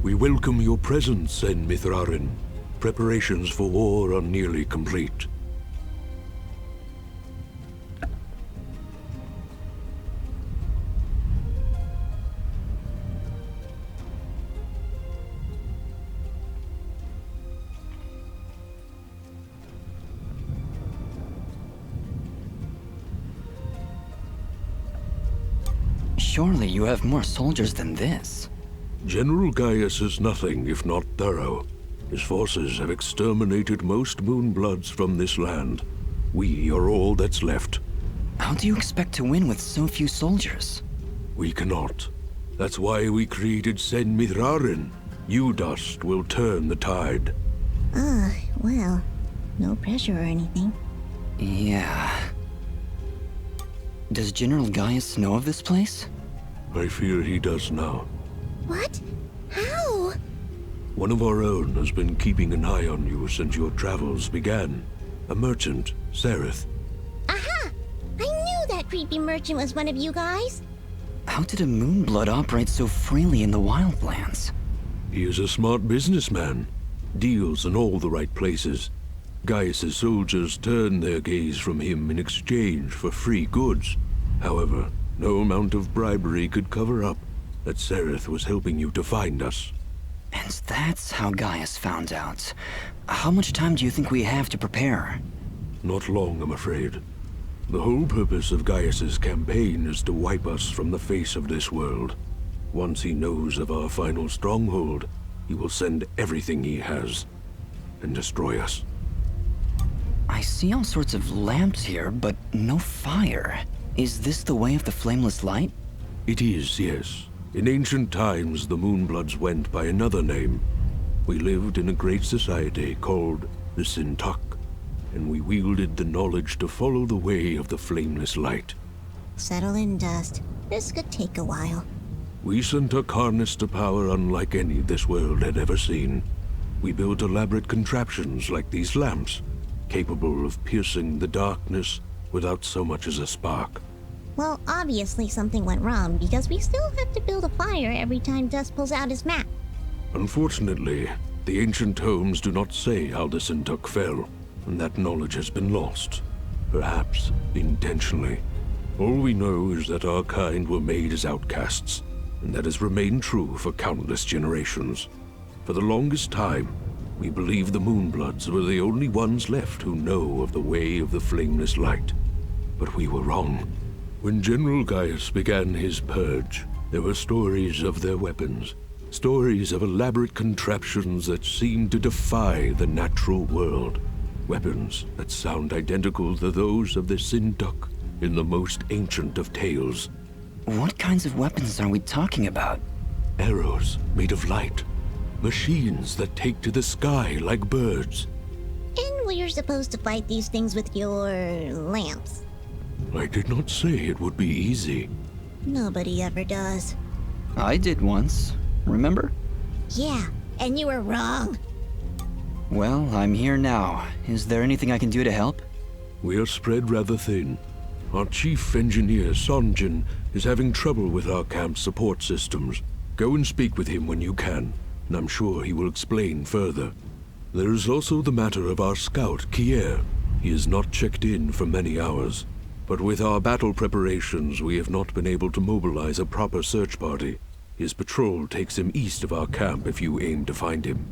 We welcome your presence, En Mithrarin. Preparations for war are nearly complete. Surely you have more soldiers than this. General Gaius is nothing if not thorough. His forces have exterminated most Moonbloods from this land. We are all that's left. How do you expect to win with so few soldiers? We cannot. That's why we created Sen Mithrarin. You dust will turn the tide. Well, no pressure or anything. Yeah. Does General Gaius know of this place? I fear he does now. What? How? One of our own has been keeping an eye on you since your travels began. A merchant, Sereth. Aha! I knew that creepy merchant was one of you guys. How did a Moonblood operate so freely in the wildlands? He is a smart businessman. Deals in all the right places. Gaius's soldiers turn their gaze from him in exchange for free goods. However, no amount of bribery could cover up that Sereth was helping you to find us. And that's how Gaius found out. How much time do you think we have to prepare? Not long, I'm afraid. The whole purpose of Gaius's campaign is to wipe us from the face of this world. Once he knows of our final stronghold, he will send everything he has and destroy us. I see all sorts of lamps here, but no fire. Is this the way of the flameless light? It is, yes. In ancient times, the Moonbloods went by another name. We lived in a great society called the Sintuck, and we wielded the knowledge to follow the way of the flameless light. Settle in, Dust. This could take a while. We Sintuck harnessed a power unlike any this world had ever seen. We built elaborate contraptions like these lamps, capable of piercing the darkness without so much as a spark. Well, obviously something went wrong because we still have to build a fire every time Dust pulls out his map. Unfortunately, the ancient tomes do not say how the Sintuck fell, and that knowledge has been lost. Perhaps intentionally. All we know is that our kind were made as outcasts, and that has remained true for countless generations. For the longest time, we believed the Moonbloods were the only ones left who know of the way of the flameless light. But we were wrong. When General Gaius began his purge, there were stories of their weapons, stories of elaborate contraptions that seemed to defy the natural world. Weapons that sound identical to those of the Sintuck in the most ancient of tales. What kinds of weapons are we talking about? Arrows made of light. Machines that take to the sky like birds. And we're supposed to fight these things with your lamps. I did not say it would be easy. Nobody ever does. I did once, remember? Yeah, and you were wrong. Well, I'm here now. Is there anything I can do to help? We are spread rather thin. Our chief engineer, Sonjin, is having trouble with our camp's support systems. Go and speak with him when you can, and I'm sure he will explain further. There is also the matter of our scout, Kier. He has not checked in for many hours. But with our battle preparations, we have not been able to mobilize a proper search party. His patrol takes him east of our camp if you aim to find him.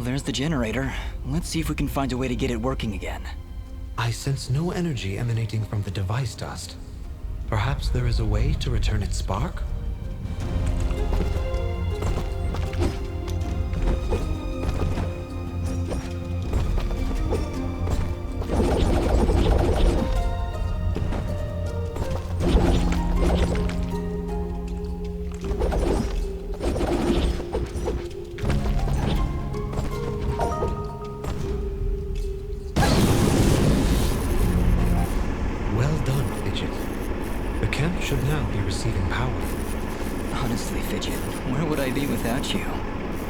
there's the generator. Let's see if we can find a way to get it working again. I sense no energy emanating from the device dust. Perhaps there is a way to return its spark? Well done, Fidget. The camp should now be receiving power. Honestly, Fidget, where would I be without you?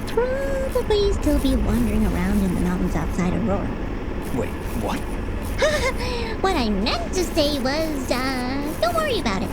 Probably still be wandering around in the mountains outside Aurora. Wait, what? What I meant to say was, don't worry about it.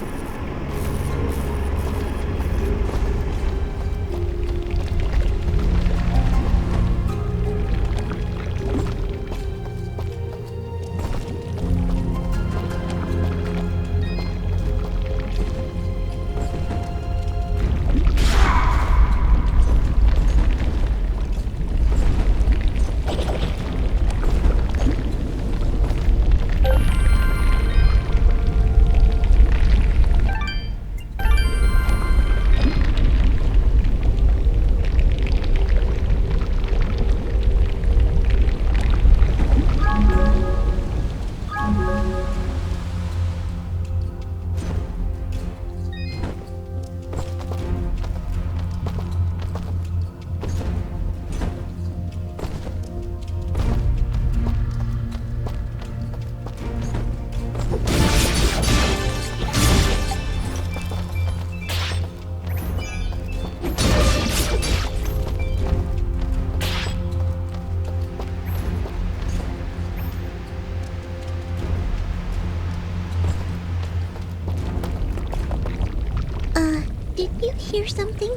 Did you hear something?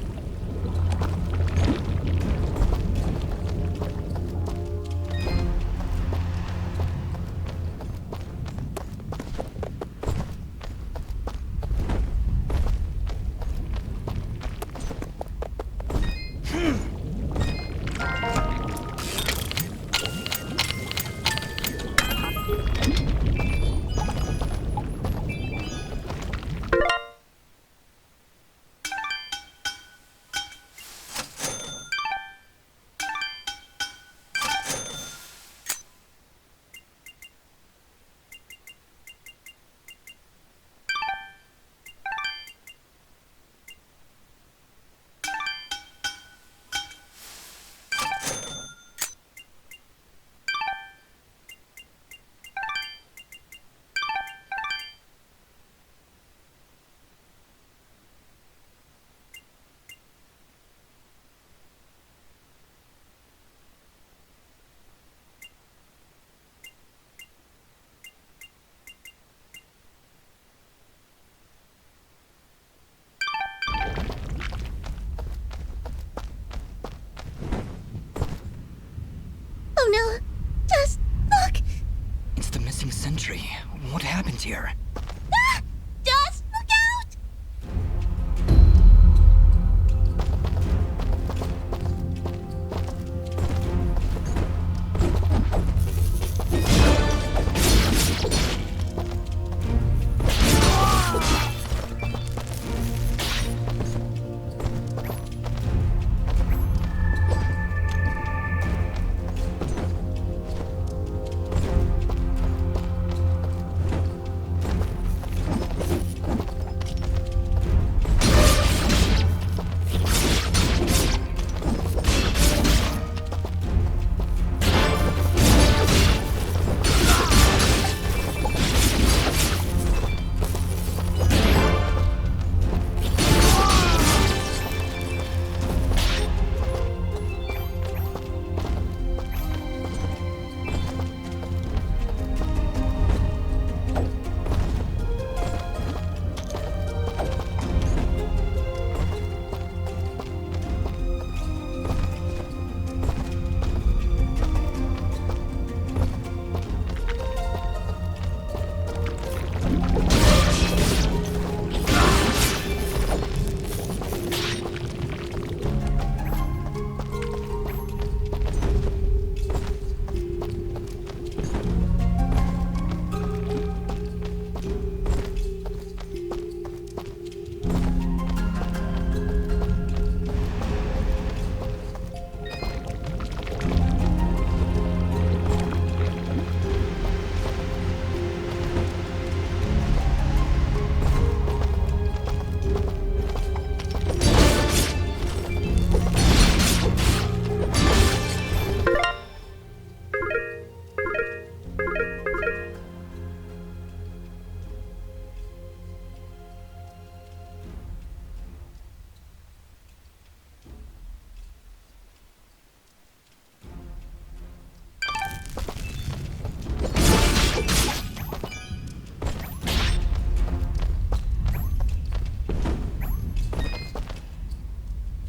Oh no! Just look! It's the missing sentry. What happened here? Ah! Just look out!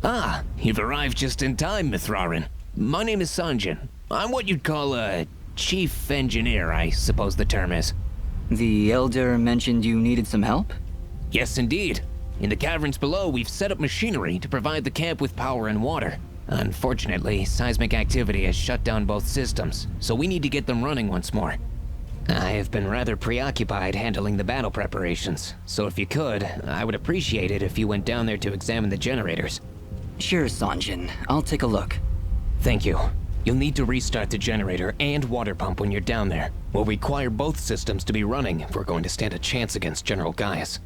Ah, you've arrived just in time, Mithrarin. My name is Sanjin. I'm what you'd call a chief engineer, I suppose the term is. The Elder mentioned you needed some help? Yes, indeed. In the caverns below, we've set up machinery to provide the camp with power and water. Unfortunately, seismic activity has shut down both systems, so we need to get them running once more. I have been rather preoccupied handling the battle preparations, so if you could, I would appreciate it if you went down there to examine the generators. Sure, Sanjin. I'll take a look. Thank you. You'll need to restart the generator and water pump when you're down there. We'll require both systems to be running if we're going to stand a chance against General Gaius.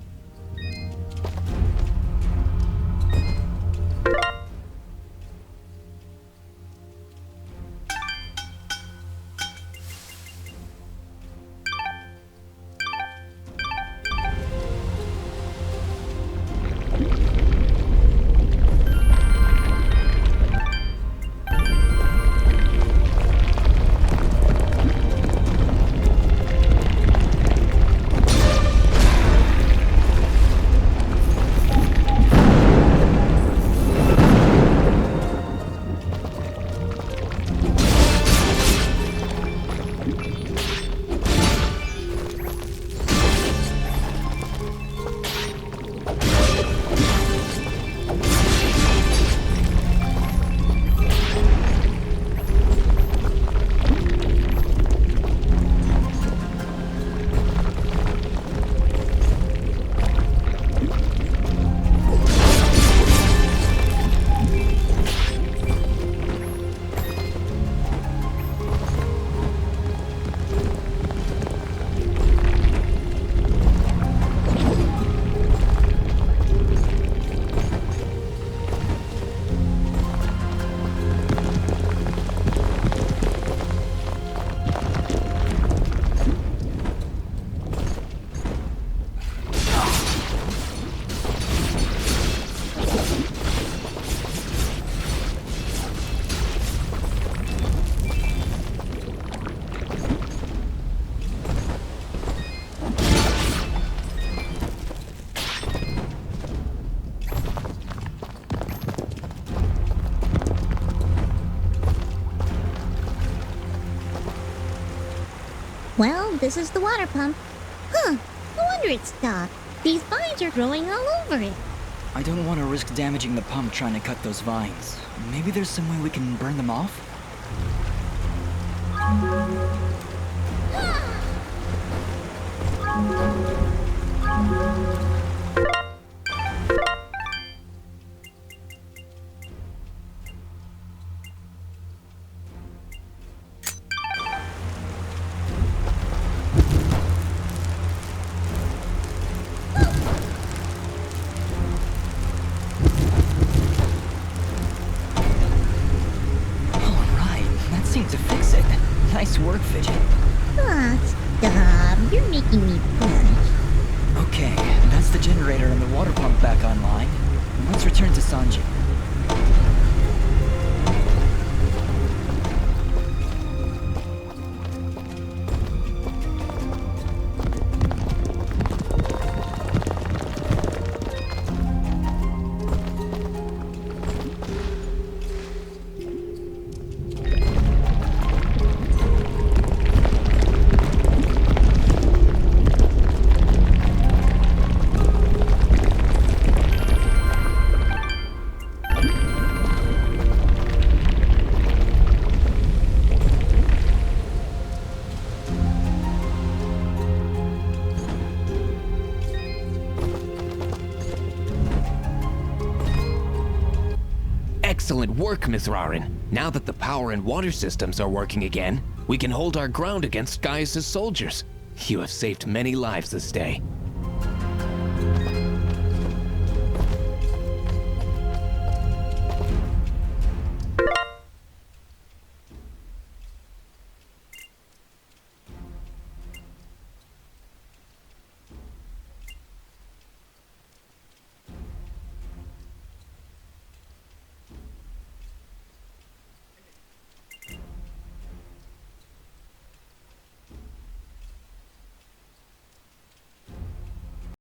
Well, this is the water pump. Huh, no wonder it's stopped. These vines are growing all over it. I don't want to risk damaging the pump trying to cut those vines. Maybe there's some way we can burn them off? To fix it. Nice work, Fidget. Ah, stop. You're making me blush. Okay, that's the generator and the water pump back online. Let's return to Sanjin. Excellent work, Mithrarin. Now that the power and water systems are working again, we can hold our ground against Gaius' soldiers. You have saved many lives this day.